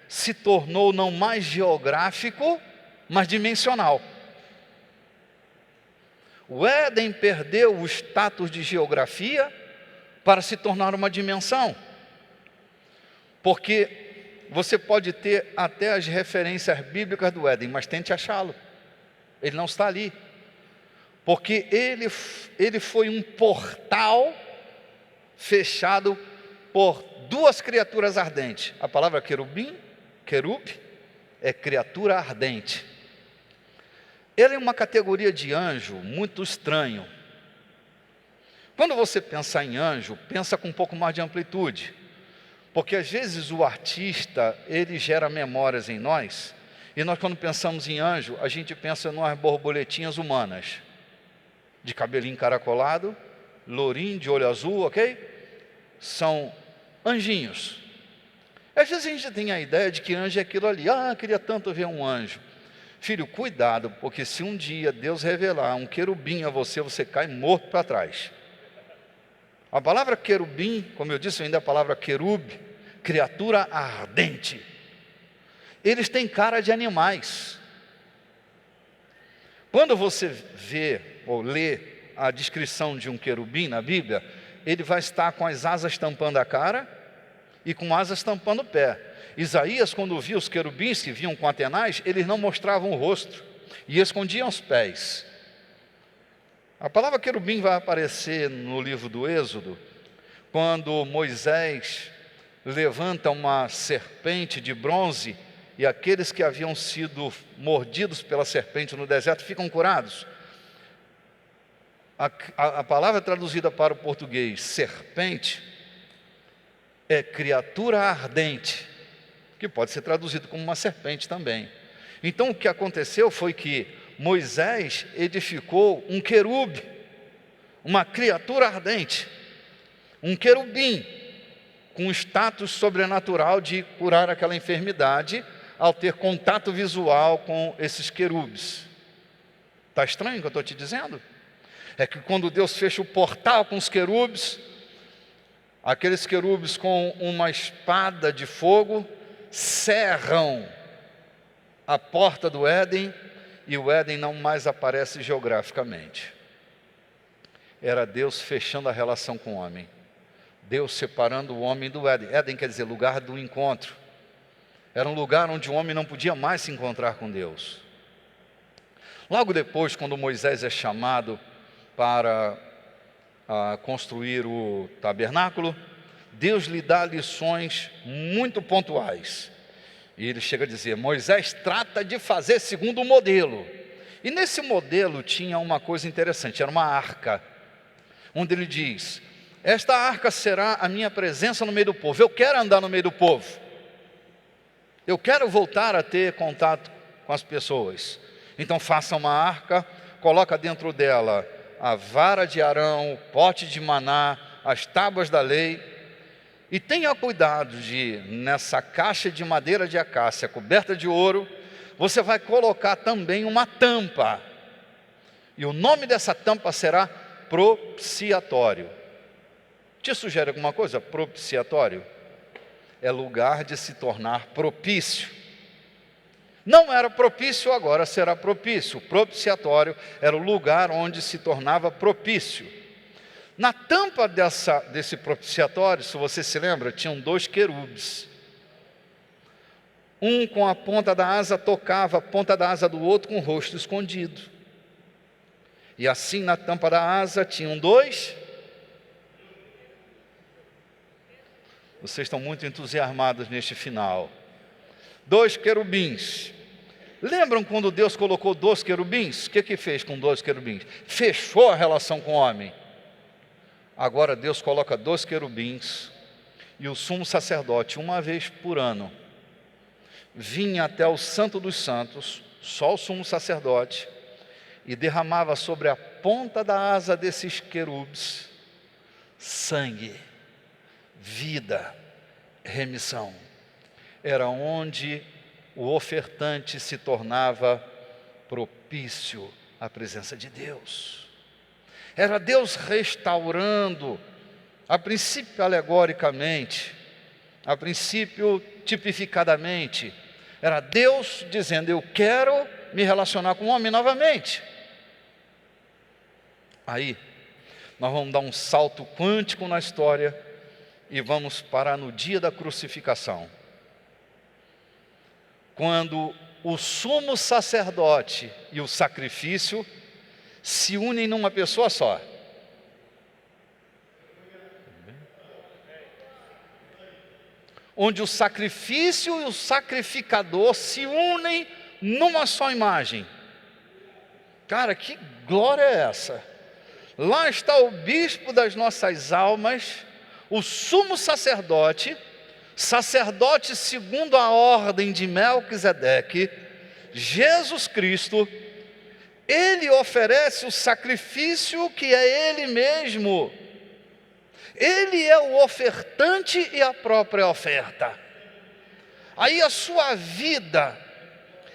se tornou não mais geográfico, mas dimensional. O Éden perdeu o status de geografia para se tornar uma dimensão. Porque você pode ter até as referências bíblicas do Éden, mas tente achá-lo. Ele não está ali. Porque ele foi um portal fechado por 2 criaturas ardentes. A palavra querub, é criatura ardente. Ele é uma categoria de anjo muito estranho. Quando você pensar em anjo, pensa com um pouco mais de amplitude. Porque às vezes o artista, ele gera memórias em nós, e nós quando pensamos em anjo, a gente pensa em umas borboletinhas humanas, de cabelinho encaracolado, lourinho, de olho azul, ok? São anjinhos. Às vezes a gente tem a ideia de que anjo é aquilo ali. Ah, queria tanto ver um anjo. Filho, cuidado, porque se um dia Deus revelar um querubim a você, você cai morto para trás. A palavra querubim, como eu disse, ainda a palavra querub, criatura ardente. Eles têm cara de animais. Quando você vê ou lê a descrição de um querubim na Bíblia, ele vai estar com as asas tampando a cara e com asas tampando o pé. Isaías, quando via os querubins que vinham com atenais, eles não mostravam o rosto e escondiam os pés. A palavra querubim vai aparecer no livro do Êxodo, quando Moisés levanta uma serpente de bronze e aqueles que haviam sido mordidos pela serpente no deserto ficam curados. A palavra traduzida para o português, serpente, é criatura ardente, que pode ser traduzido como uma serpente também. Então o que aconteceu foi que Moisés edificou um querube, uma criatura ardente, um querubim, com status sobrenatural de curar aquela enfermidade, ao ter contato visual com esses querubes. Está estranho o que eu estou te dizendo? É que quando Deus fecha o portal com os querubes, aqueles querubes com uma espada de fogo cerram a porta do Éden, e o Éden não mais aparece geograficamente. Era Deus fechando a relação com o homem, Deus separando o homem do Éden. Éden quer dizer lugar do encontro. Era um lugar onde o homem não podia mais se encontrar com Deus. Logo depois, quando Moisés é chamado para construir o tabernáculo, Deus lhe dá lições muito pontuais. E ele chega a dizer: Moisés trata de fazer segundo o modelo. E nesse modelo tinha uma coisa interessante, era uma arca, onde ele diz: esta arca será a minha presença no meio do povo. Eu quero andar no meio do povo. Eu quero voltar a ter contato com as pessoas. Então faça uma arca, coloca dentro dela a vara de Arão, o pote de maná, as tábuas da lei. E tenha cuidado de, nessa caixa de madeira de acácia coberta de ouro, você vai colocar também uma tampa. E o nome dessa tampa será propiciatório. Te sugere alguma coisa? Propiciatório é lugar de se tornar propício. Não era propício, agora será propício. O propiciatório era o lugar onde se tornava propício. Na tampa desse propiciatório, se você se lembra, tinham 2 querubes. Um com a ponta da asa tocava a ponta da asa do outro com o rosto escondido. E assim na tampa da asa tinham 2. Vocês estão muito entusiasmados neste final. 2 querubins. Lembram quando Deus colocou 2 querubins? O que fez com 2 querubins? Fechou a relação com o homem. Agora Deus coloca 2 querubins, e o sumo sacerdote, uma vez por ano, vinha até o Santo dos Santos, só o sumo sacerdote, e derramava sobre a ponta da asa desses querubes sangue, vida, remissão. Era onde o ofertante se tornava propício à presença de Deus. Era Deus restaurando, a princípio alegoricamente, a princípio tipificadamente. Era Deus dizendo: eu quero me relacionar com o homem novamente. Aí, nós vamos dar um salto quântico na história e vamos parar no dia da crucificação. Quando o sumo sacerdote e o sacrifício se unem numa pessoa só. Onde o sacrifício e o sacrificador se unem numa só imagem. Cara, que glória é essa? Lá está o bispo das nossas almas, o sumo sacerdote, sacerdote segundo a ordem de Melquisedeque, Jesus Cristo. Ele oferece o sacrifício que é Ele mesmo. Ele é o ofertante e a própria oferta. Aí a sua vida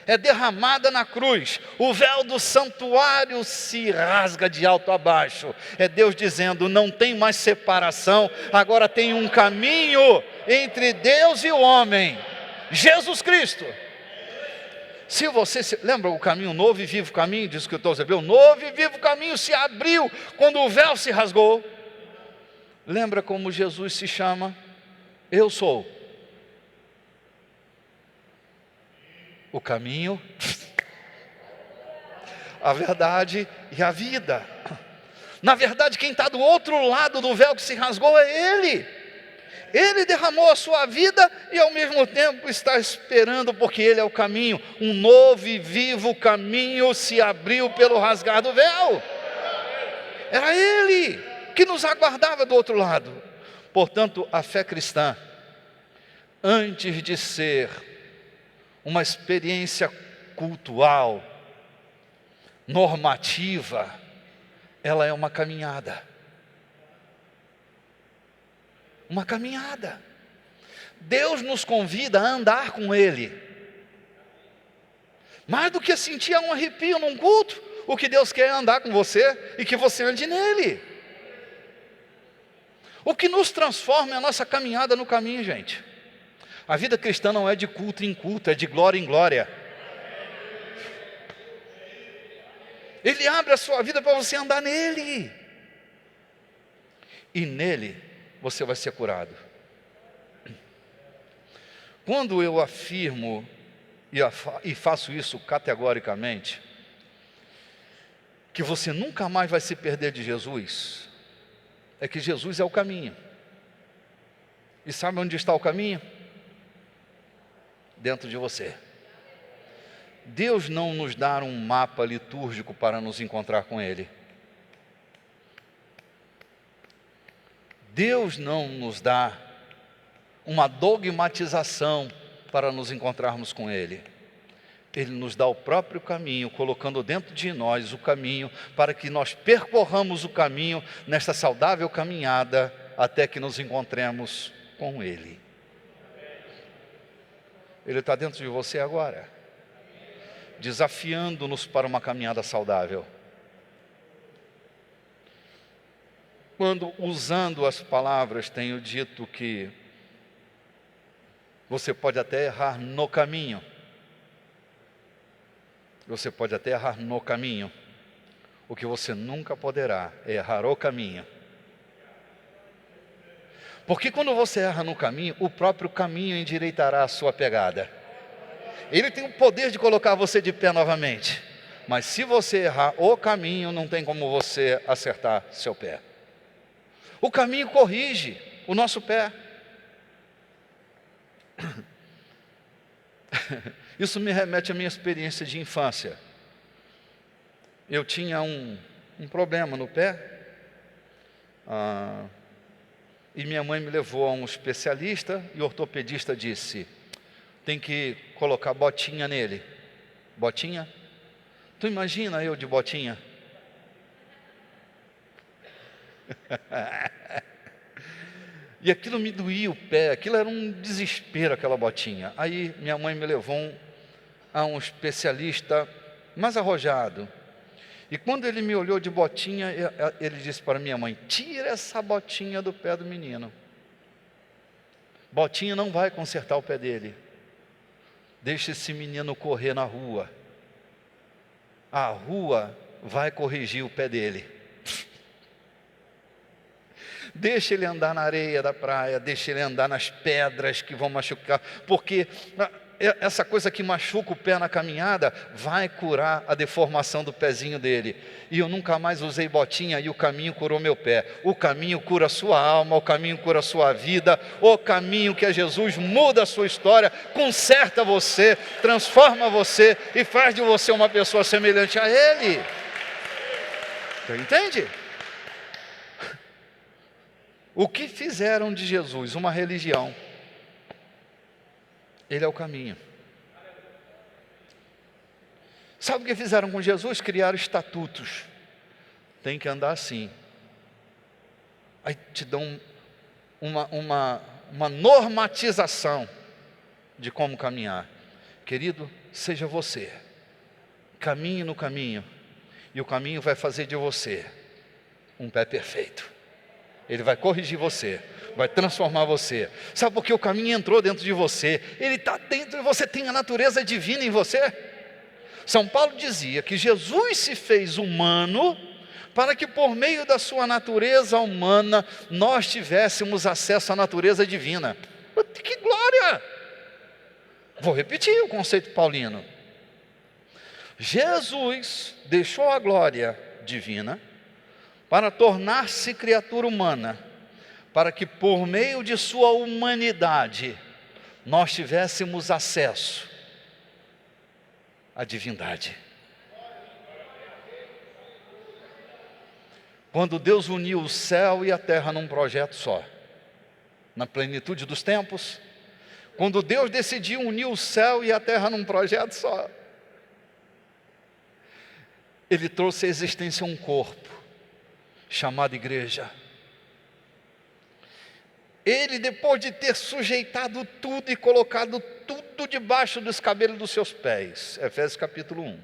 é derramada na cruz. O véu do santuário se rasga de alto a baixo. É Deus dizendo: não tem mais separação, agora tem um caminho entre Deus e o homem, Jesus Cristo. Se você lembra o caminho, novo e vivo caminho, diz o escritor aos Hebreus, novo e vivo caminho se abriu quando o véu se rasgou. Lembra como Jesus se chama? Eu sou o caminho, a verdade e a vida. Na verdade, quem está do outro lado do véu que se rasgou é Ele. Ele derramou a sua vida e ao mesmo tempo está esperando, porque Ele é o caminho. Um novo e vivo caminho se abriu pelo rasgar do véu. Era Ele que nos aguardava do outro lado. Portanto, a fé cristã, antes de ser uma experiência cultural, normativa, ela é uma caminhada. Uma caminhada. Deus nos convida a andar com Ele. Mais do que sentir um arrepio num culto, o que Deus quer é andar com você e que você ande nele. O que nos transforma é a nossa caminhada no caminho, gente. A vida cristã não é de culto em culto, é de glória em glória. Ele abre a sua vida para você andar nele. E nele você vai ser curado. Quando eu afirmo e faço isso categoricamente, que você nunca mais vai se perder de Jesus, é que Jesus é o caminho. E sabe onde está o caminho? Dentro de você. Deus não nos dá um mapa litúrgico para nos encontrar com Ele. Deus não nos dá uma dogmatização para nos encontrarmos com Ele. Ele nos dá o próprio caminho, colocando dentro de nós o caminho, para que nós percorramos o caminho nesta saudável caminhada, até que nos encontremos com Ele. Ele está dentro de você agora, desafiando-nos para uma caminhada saudável. Quando, usando as palavras, tenho dito que você pode até errar no caminho. Você pode até errar no caminho. O que você nunca poderá é errar o caminho. Porque quando você erra no caminho, o próprio caminho endireitará a sua pegada. Ele tem o poder de colocar você de pé novamente. Mas se você errar o caminho, não tem como você acertar seu pé. O caminho corrige o nosso pé. Isso me remete à minha experiência de infância. Eu tinha um problema no pé, e minha mãe me levou a um especialista, e o ortopedista disse: tem que colocar botinha nele. Botinha? Tu imagina eu de botinha? E aquilo me doía o pé, aquilo era um desespero, aquela botinha. Aí minha mãe me levou a um especialista mais arrojado. E quando ele me olhou de botinha, ele disse para minha mãe: tira essa botinha do pé do menino. Botinha não vai consertar o pé dele. Deixa esse menino correr na rua. A rua vai corrigir o pé dele. Deixa ele andar na areia da praia, deixa ele andar nas pedras que vão machucar, porque essa coisa que machuca o pé na caminhada vai curar a deformação do pezinho dele. E eu nunca mais usei botinha e o caminho curou meu pé. O caminho cura a sua alma, o caminho cura a sua vida, o caminho que é Jesus muda a sua história, conserta você, transforma você e faz de você uma pessoa semelhante a Ele. Você entende? O que fizeram de Jesus uma religião? Ele é o caminho. Sabe o que fizeram com Jesus? Criaram estatutos. Tem que andar assim. Aí te dão uma normatização de como caminhar. Querido, seja você. Caminhe no caminho. E o caminho vai fazer de você um pé perfeito. Ele vai corrigir você, vai transformar você. Sabe por que o caminho entrou dentro de você? Ele está dentro e você tem a natureza divina em você. São Paulo dizia que Jesus se fez humano para que por meio da sua natureza humana nós tivéssemos acesso à natureza divina. Que glória! Vou repetir o conceito paulino. Jesus deixou a glória divina para tornar-se criatura humana, para que por meio de sua humanidade nós tivéssemos acesso à divindade. Quando Deus uniu o céu e a terra num projeto só, na plenitude dos tempos, quando Deus decidiu unir o céu e a terra num projeto só, Ele trouxe à existência um corpo, chamado igreja. Ele, depois de ter sujeitado tudo e colocado tudo debaixo dos cabelos dos seus pés, Efésios capítulo 1,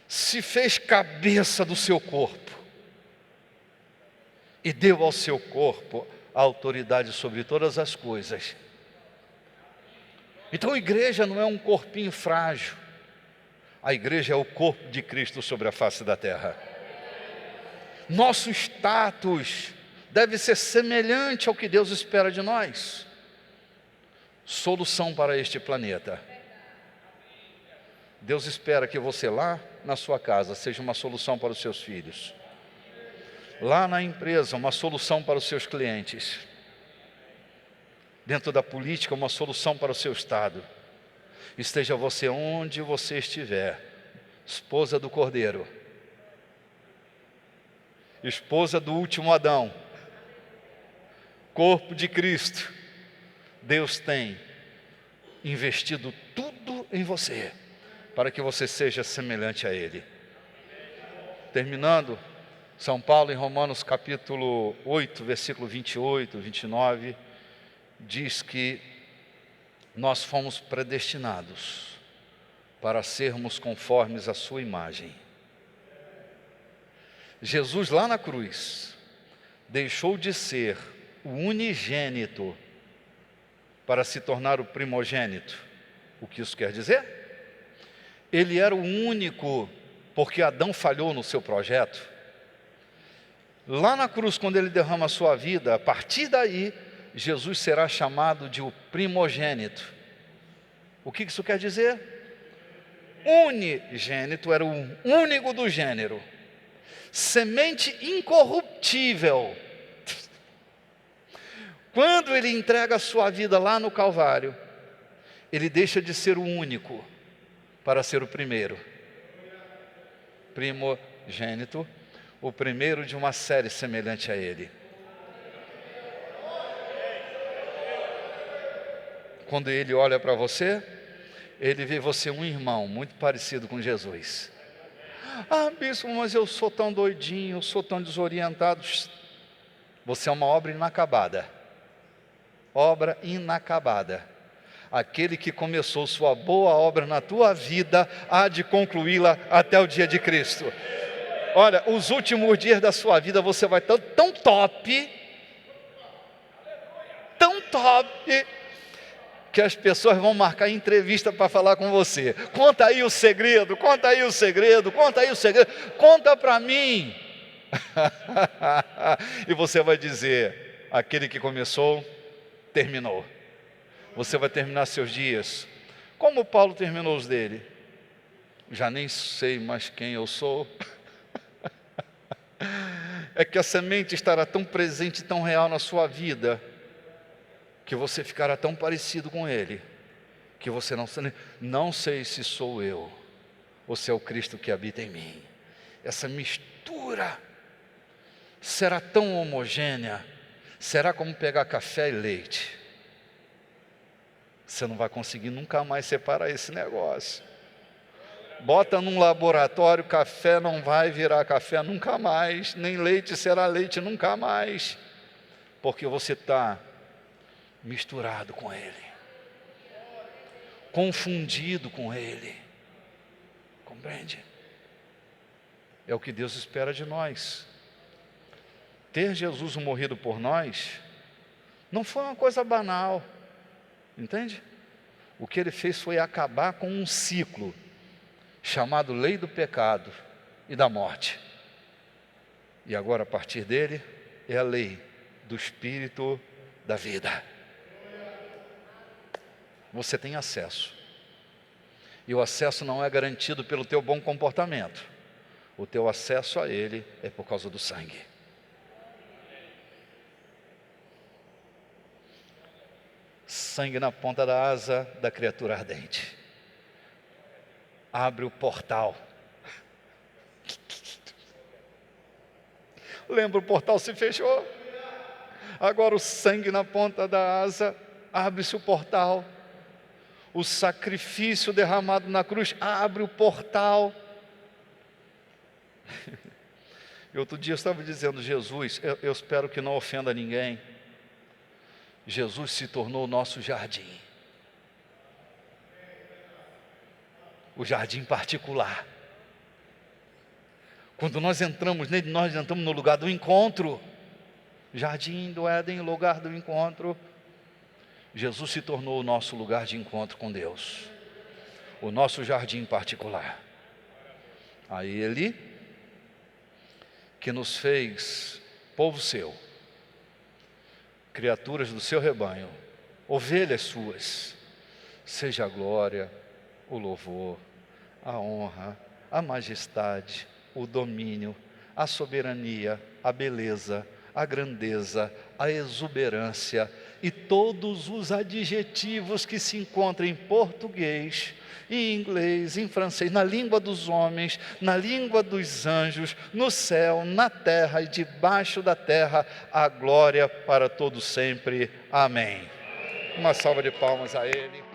se fez cabeça do seu corpo e deu ao seu corpo a autoridade sobre todas as coisas. Então a igreja não é um corpinho frágil, a igreja é o corpo de Cristo sobre a face da terra. Nosso status deve ser semelhante ao que Deus espera de nós. Solução para este planeta. Deus espera que você lá na sua casa seja uma solução para os seus filhos. Lá na empresa, uma solução para os seus clientes. Dentro da política, uma solução para o seu estado. Esteja você onde você estiver, esposa do Cordeiro, esposa do último Adão, corpo de Cristo. Deus tem investido tudo em você, para que você seja semelhante a Ele. Terminando, São Paulo em Romanos capítulo 8, versículo 28, 29, diz que nós fomos predestinados para sermos conformes à sua imagem. Jesus lá na cruz deixou de ser o unigênito para se tornar o primogênito. O que isso quer dizer? Ele era o único, porque Adão falhou no seu projeto. Lá na cruz, quando ele derrama a sua vida, a partir daí, Jesus será chamado de o primogênito. O que isso quer dizer? Unigênito era o único do gênero, semente incorruptível. Quando ele entrega a sua vida lá no Calvário, ele deixa de ser o único para ser o primeiro. Primogênito, o primeiro de uma série semelhante a ele. Quando ele olha para você, ele vê você um irmão muito parecido com Jesus. Ah, bispo, mas eu sou tão doidinho, eu sou tão desorientado. Você é uma obra inacabada. Obra inacabada. Aquele que começou sua boa obra na tua vida, há de concluí-la até o dia de Cristo. Olha, os últimos dias da sua vida você vai estar tão top, que as pessoas vão marcar entrevista para falar com você. Conta aí o segredo, conta aí o segredo, conta aí o segredo, conta para mim. E você vai dizer, aquele que começou, terminou. Você vai terminar seus dias como Paulo terminou os dele. Já nem sei mais quem eu sou. É que a semente estará tão presente, tão real na sua vida, que você ficará tão parecido com ele, que você não sei se sou eu, ou se é o Cristo que habita em mim. Essa mistura será tão homogênea, será como pegar café e leite. Você não vai conseguir nunca mais separar esse negócio. Bota num laboratório, café não vai virar café nunca mais, nem leite será leite nunca mais, porque você está misturado com Ele, confundido com Ele. Compreende? É o que Deus espera de nós. Ter Jesus morrido por nós não foi uma coisa banal, entende? O que Ele fez foi acabar com um ciclo chamado lei do pecado e da morte. E agora, a partir dele, é a lei do Espírito da vida. Você tem acesso. E o acesso não é garantido pelo teu bom comportamento. O teu acesso a ele é por causa do sangue. Sangue na ponta da asa da criatura ardente. Abre o portal. Lembra, o portal se fechou. Agora o sangue na ponta da asa, abre-se o portal. O sacrifício derramado na cruz abre o portal. E outro dia eu estava dizendo, Jesus, eu espero que não ofenda ninguém. Jesus se tornou o nosso jardim. O jardim particular. Quando nós entramos nele, nós entramos no lugar do encontro. Jardim do Éden, lugar do encontro. Jesus se tornou o nosso lugar de encontro com Deus. O nosso jardim particular. A Ele, que nos fez povo seu, criaturas do seu rebanho, ovelhas suas, seja a glória, o louvor, a honra, a majestade, o domínio, a soberania, a beleza, a grandeza, a exuberância e todos os adjetivos que se encontram em português, em inglês, em francês, na língua dos homens, na língua dos anjos, no céu, na terra e debaixo da terra, a glória para todo sempre. Amém. Uma salva de palmas a Ele.